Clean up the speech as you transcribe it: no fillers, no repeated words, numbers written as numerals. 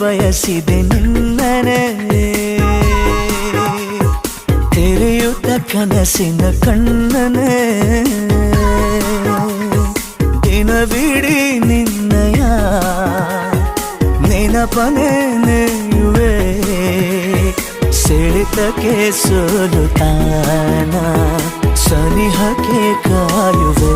ಬಯಸಿದೆ ನಿನ್ನನೆ ತೆರೆಯುತ್ತ ಕನಸಿನ ಕಣ್ಣನೆ ದಿನವಿಡೀ ನಿನ್ನಯ ನೆನಪನೆ ನೆಯುವೆ ಸೆಳೆತಕ್ಕೆ ಸೋಲುತ್ತಾನ ಸನಿಹಕ್ಕೆ ಕಾಯುವೆ